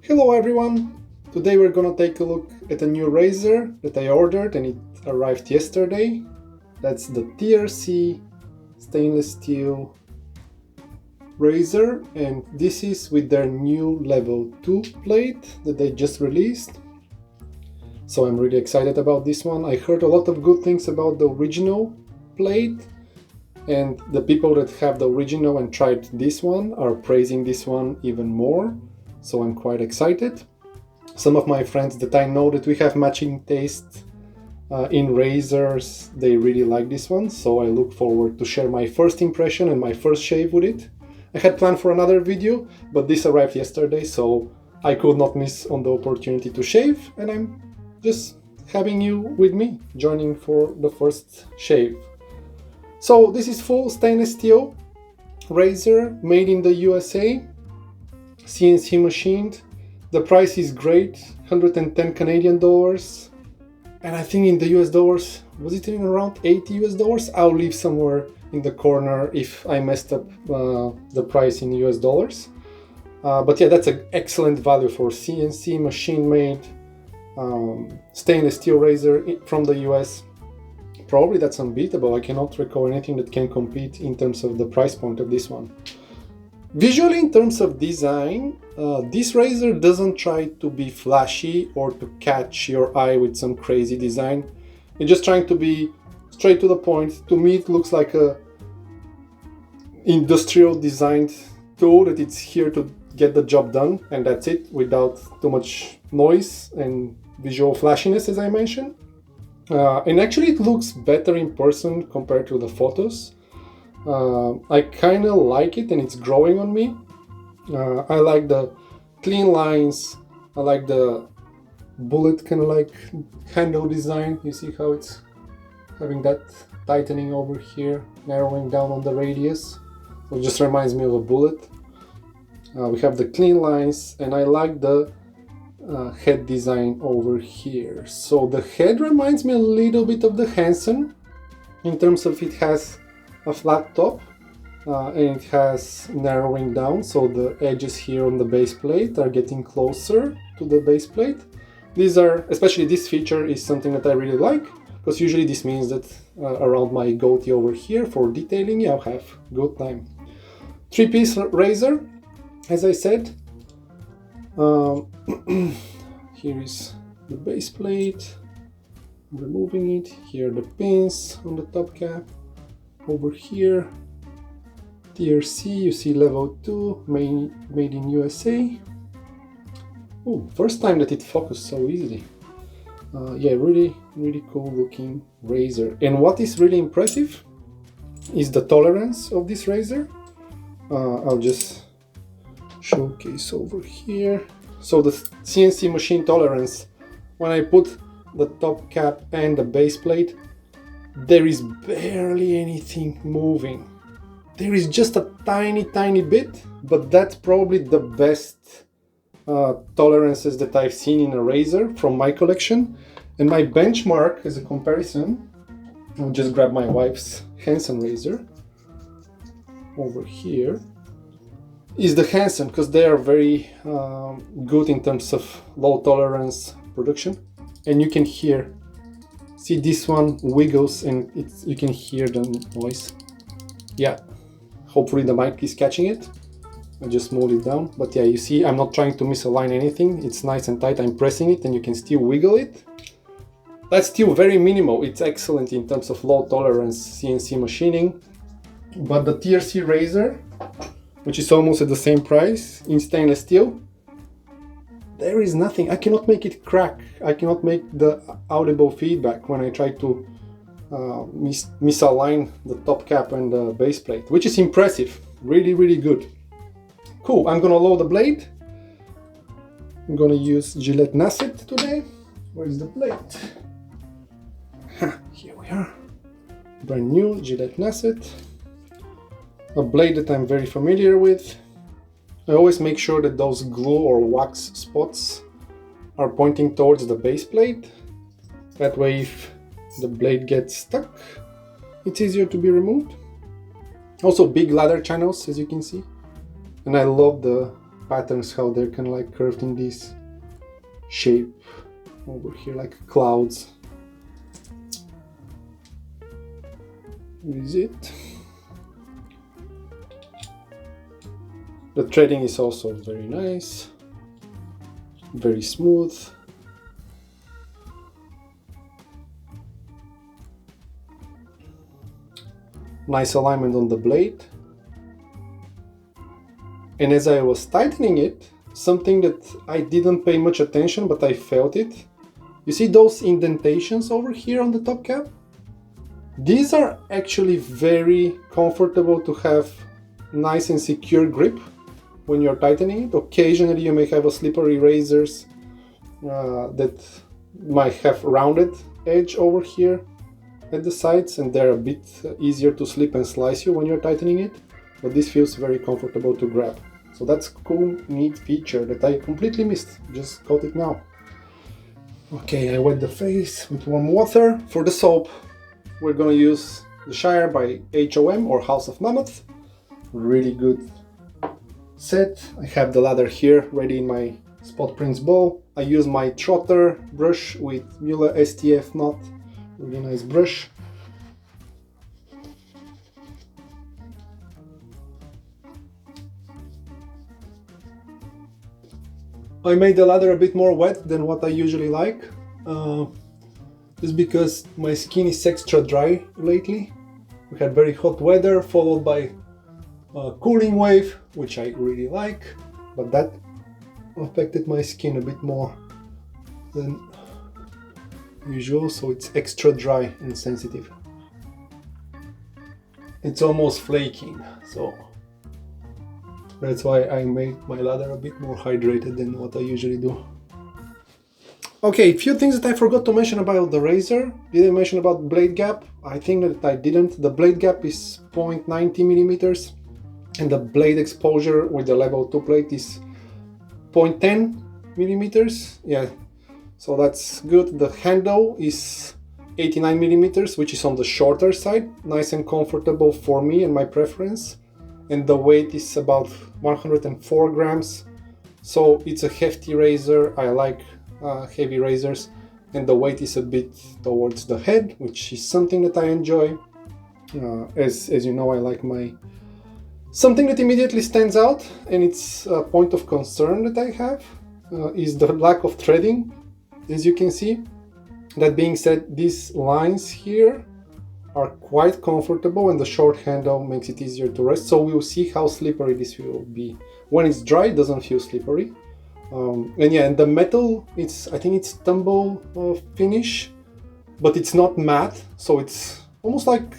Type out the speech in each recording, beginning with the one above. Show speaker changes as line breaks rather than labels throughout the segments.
Hello everyone! Today we're gonna take a look at a new razor that I ordered and it arrived yesterday. That's the TRC Stainless Steel Razor, and this is with their new level 2 plate that they just released. So I'm really excited about this one. I heard a lot of good things about the original plate, and the people that have the original and tried this one are praising this one even more. So I'm quite excited. Some of my friends that I know that we have matching taste in razors, they really like this one, so I look forward to share my first impression and my first shave with it. I had planned for another video, but this arrived yesterday, so I could not miss on the opportunity to shave, and I'm just having you with me, joining for the first shave. So this is full stainless steel razor made in the USA. CNC machined. The price is great, 110 Canadian dollars, and I think in the US dollars, was it even around 80 US dollars? I'll leave somewhere in the corner if I messed up the price in US dollars. But yeah, that's an excellent value for CNC machine made stainless steel razor from the US. Probably that's unbeatable. I cannot recall anything that can compete in terms of the price point of this one. Visually, in terms of design, this razor doesn't try to be flashy or to catch your eye with some crazy design. It's just trying to be straight to the point. To me, it looks like a industrial designed tool that it's here to get the job done, and that's it, without too much noise and visual flashiness, as I mentioned. And actually, it looks better in person compared to the photos. I kind of like it, and it's growing on me. I like the clean lines. I like the bullet kind of like handle design. You see how it's having that tightening over here, narrowing down on the radius. So it just reminds me of a bullet. We have the clean lines, and I like the head design over here. So the head reminds me a little bit of the Hansen in terms of it has a flat top and it has narrowing down, so the edges here on the base plate are getting closer to the base plate. These are, especially this feature is something that I really like, because usually this means that around my goatee over here for detailing, I'll have good time. 3-piece razor, as I said. Here is the base plate, removing it. Here are the pins on the top cap. Over here, TRC, you see level 2, made in USA. Oh, first time that it focused so easily. Yeah, really cool looking razor. And what is really impressive is the tolerance of this razor. I'll just showcase over here. So the CNC machine tolerance, when I put the top cap and the base plate, there is barely anything moving. There is just a tiny bit, but that's probably the best tolerances that I've seen in a razor from my collection. And my benchmark as a comparison, I'll just grab my wife's Hansen razor over here, is the Hansen, because they are very good in terms of low tolerance production. And you can hear, see this one wiggles and you can hear the noise. Yeah, hopefully the mic is catching it. I just moved it down, but yeah, you see I'm not trying to misalign anything. It's nice and tight. I'm pressing it and you can still wiggle it. That's still very minimal. It's excellent in terms of low tolerance CNC machining. But the TRC razor, which is almost at the same price in stainless steel, there is nothing. I cannot make it crack. I cannot make the audible feedback when I try to misalign the top cap and the base plate, which is impressive. Really good. Cool, I'm gonna load the blade. I'm gonna use Gillette Nasset today. Where is the blade? Here we are. Brand new Gillette Nasset. A blade that I'm very familiar with. I always make sure that those glue or wax spots are pointing towards the base plate. That way, if the blade gets stuck, it's easier to be removed. Also big ladder channels, as you can see. And I love the patterns, how they're kind of like curved in this shape over here, like clouds. Here is it. The threading is also very nice, very smooth. Nice alignment on the blade. And as I was tightening it, something that I didn't pay much attention, but I felt it. You see those indentations over here on the top cap? These are actually very comfortable to have nice and secure grip when you're tightening it. Occasionally you may have a slippery razors that might have rounded edge over here at the sides, and they're a bit easier to slip and slice you when you're tightening it, but this feels very comfortable to grab. So that's a cool, neat feature that I completely missed. Just got it now. Okay, I wet the face with warm water. For the soap, we're gonna use the Shire by HOM or House of Mammoth. Really good set. I have the lather here ready in my spot prints bowl. I use my Trotter brush with Mueller STF knot. Really nice brush. I made the lather a bit more wet than what I usually like, just because my skin is extra dry lately. We had very hot weather followed by a cooling wave, which I really like, but that affected my skin a bit more than usual, so it's extra dry and sensitive. It's almost flaking, so that's why I made my lather a bit more hydrated than what I usually do. Okay, a few things that I forgot to mention about the razor. Did I mention about blade gap? I think that I didn't. The blade gap is 0.90 millimeters, and the blade exposure with the level 2 plate is 0.10 millimeters. Yeah, so that's good. The handle is 89 millimeters, which is on the shorter side. Nice and comfortable for me and my preference. And the weight is about 104 grams. So it's a hefty razor. I like heavy razors. And the weight is a bit towards the head, which is something that I enjoy. As you know, I like my... Something that immediately stands out, and it's a point of concern that I have, is the lack of threading, as you can see. That being said, these lines here are quite comfortable, and the short handle makes it easier to rest. So we'll see how slippery this will be. When it's dry, it doesn't feel slippery. And yeah, and the metal, I think it's tumble finish, but it's not matte, so it's almost like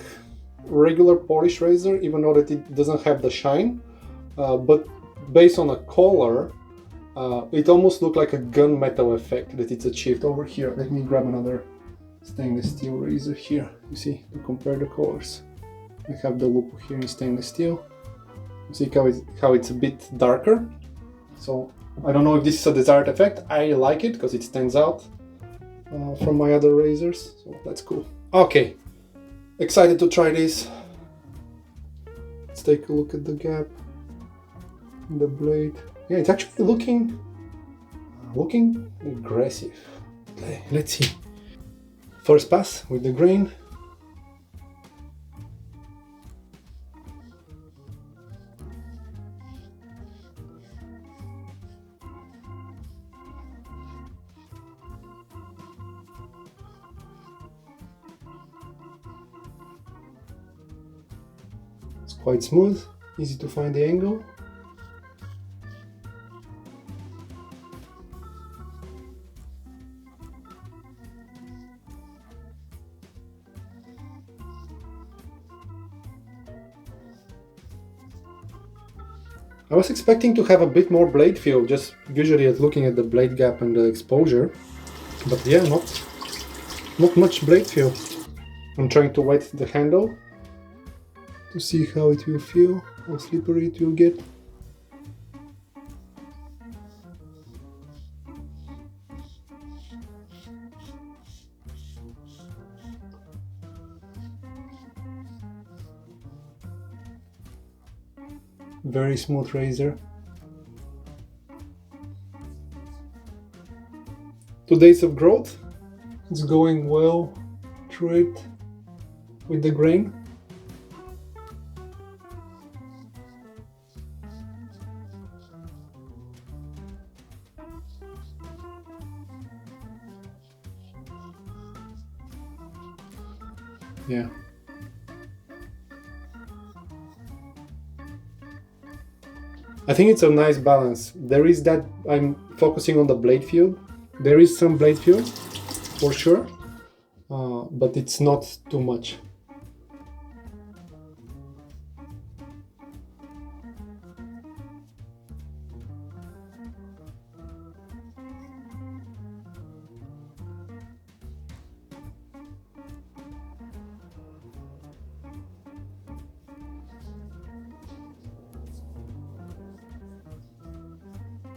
regular polish razor, even though that it doesn't have the shine. But based on a color, it almost looks like a gunmetal effect that it's achieved over here. Let me grab another stainless steel razor here, you see, to compare the colors. I have the loop here in stainless steel. You see how it's a bit darker. So I don't know if this is a desired effect. I like it because it stands out from my other razors, so that's cool. Okay, excited to try this. Let's take a look at the gap in the blade. Yeah, it's actually looking aggressive. Okay, let's see. First pass with the grain. It's quite smooth, easy to find the angle. I was expecting to have a bit more blade feel, just usually at looking at the blade gap and the exposure, but yeah, not much blade feel. I'm trying to wet the handle to see how it will feel, how slippery it will get. Very smooth razor. 2 days of growth. It's going well through it with the grain. Yeah. I think it's a nice balance. There is that I'm focusing on the blade field. There is some blade field for sure, but it's not too much.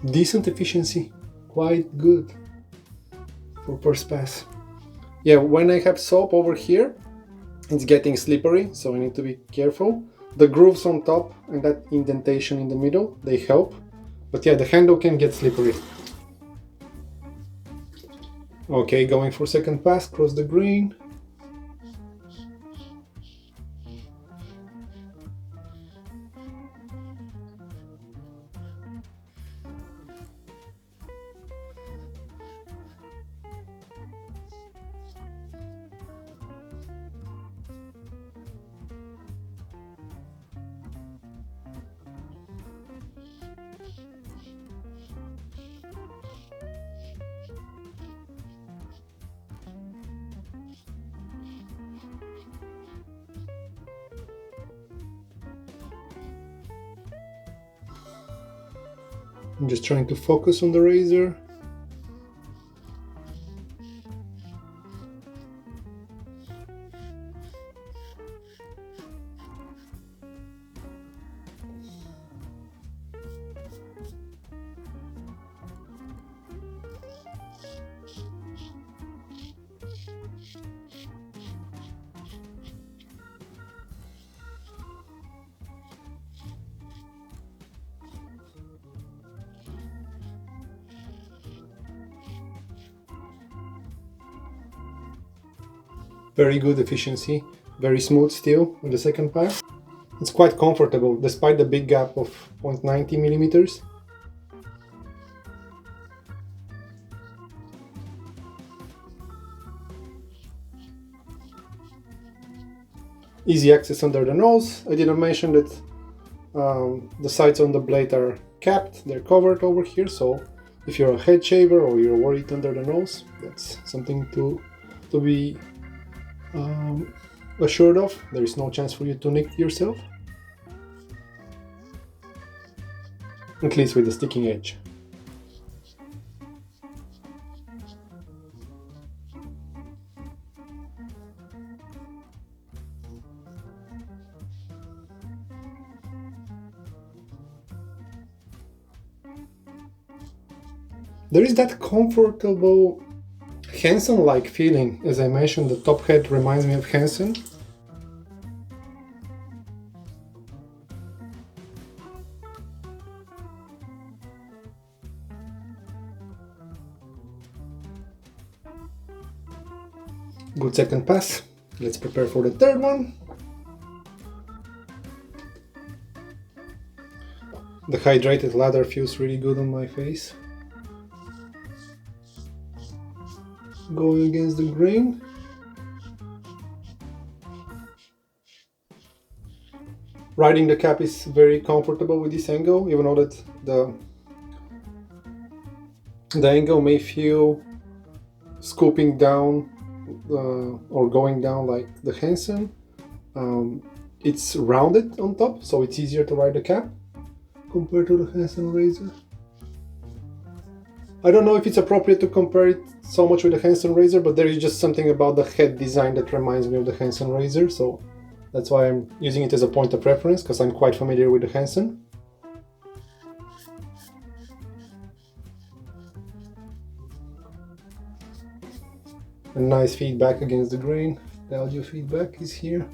Decent efficiency, quite good for first pass. Yeah, when I have soap over here, it's getting slippery, so I need to be careful. The grooves on top and that indentation in the middle, they help. But yeah, the handle can get slippery. Okay, going for second pass, cross the grain. I'm just trying to focus on the razor. Very good efficiency, very smooth steel on the second pass. It's quite comfortable despite the big gap of 0.90 millimeters. Easy access under the nose. I didn't mention that the sides on the blade are capped, they're covered over here, so if you're a head shaver or you're worried under the nose, that's something to be assured of. There is no chance for you to nick yourself, at least with the sticking edge. There is that comfortable Hansen-like feeling. As I mentioned, the top head reminds me of Hansen. Good second pass. Let's prepare for the third one. The hydrated lather feels really good on my face. Going against the grain. Riding the cap is very comfortable with this angle, even though that the angle may feel scooping down or going down like the Hansen. It's rounded on top, so it's easier to ride the cap compared to the Hansen razor. I don't know if it's appropriate to compare it so much with the Hansen razor, but there is just something about the head design that reminds me of the Hansen razor, so that's why I'm using it as a point of reference, because I'm quite familiar with the Hansen. A nice feedback against the grain. The audio feedback is here.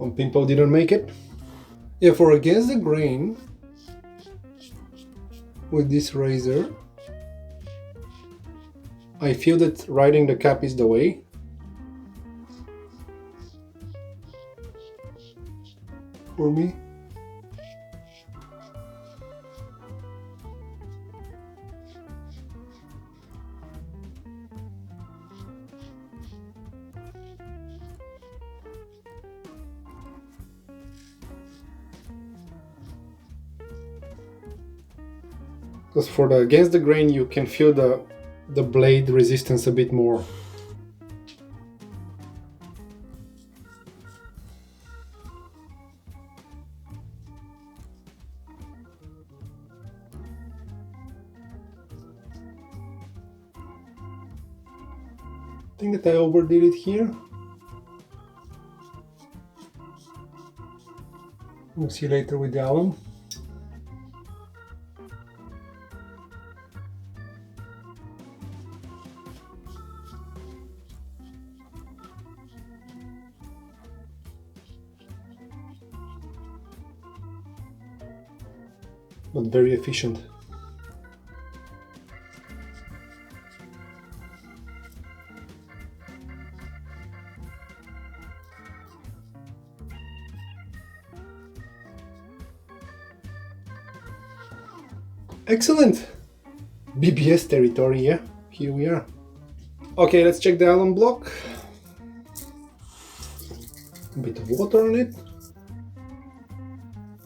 One pimple didn't make it. Yeah, for against the grain with this razor, I feel that riding the cap is the way. For me. Because for the against the grain you can feel the blade resistance a bit more. I think that I overdid it here. We'll see later with the alum. But very efficient. Excellent! BBS territory, yeah? Here we are. Okay, let's check the alum block. A bit of water on it.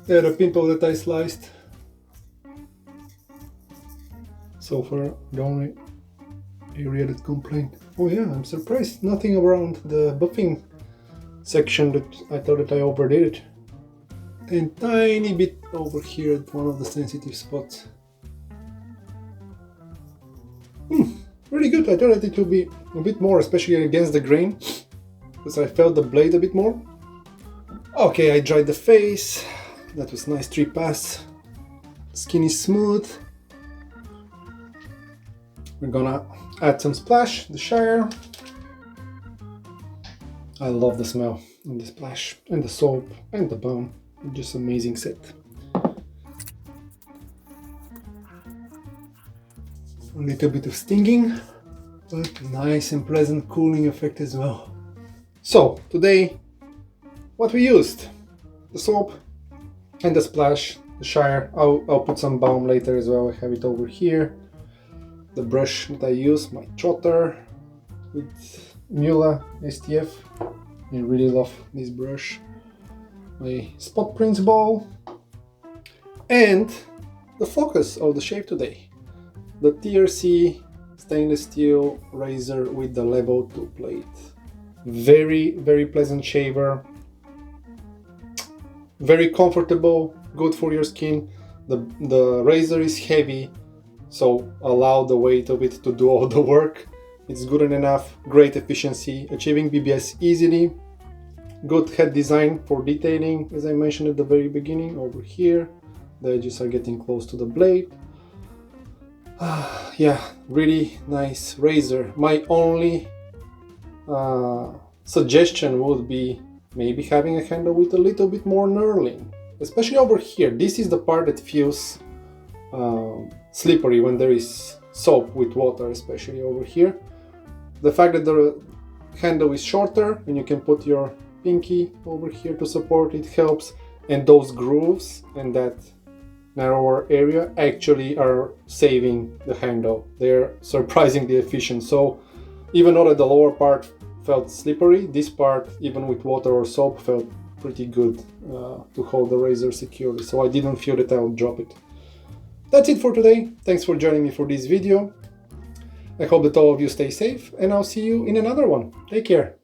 There, a pimple that I sliced. So far, the only area that complained. Oh yeah, I'm surprised. Nothing around the buffing section that I thought that I overdid it. And tiny bit over here at one of the sensitive spots. Really good. I thought that it would be a bit more, especially against the grain, because I felt the blade a bit more. Okay, I dried the face. That was nice 3 pass. Skin is smooth. We're gonna add some splash, the Shire. I love the smell of the splash and the soap and the balm. Just amazing set. A little bit of stinging, but nice and pleasant cooling effect as well. So today, what we used: the soap and the splash, the Shire. I'll put some balm later as well. I have it over here. The brush that I use, my Trotter with Mula STF. I really love this brush. My Spot Prints ball. And the focus of the shave today. The TRC Stainless Steel Razor with the level 2 plate. Very, very pleasant shaver. Very comfortable, good for your skin. The razor is heavy, so allow the weight of it to do all the work. It's good enough, great efficiency, achieving BBS easily. Good head design for detailing, as I mentioned at the very beginning. Over here, the edges are getting close to the blade. Yeah, really nice razor. My only suggestion would be maybe having a handle with a little bit more knurling, especially over here. This is the part that feels slippery when there is soap with water, especially over here. The fact that the handle is shorter and you can put your pinky over here to support it helps, and those grooves and that narrower area actually are saving the handle. They're surprisingly efficient. So even though that the lower part felt slippery, this part, even with water or soap, felt pretty good to hold the razor securely. So I didn't feel that I would drop it. That's it for today. Thanks for joining me for this video. I hope that all of you stay safe, and I'll see you in another one. Take care.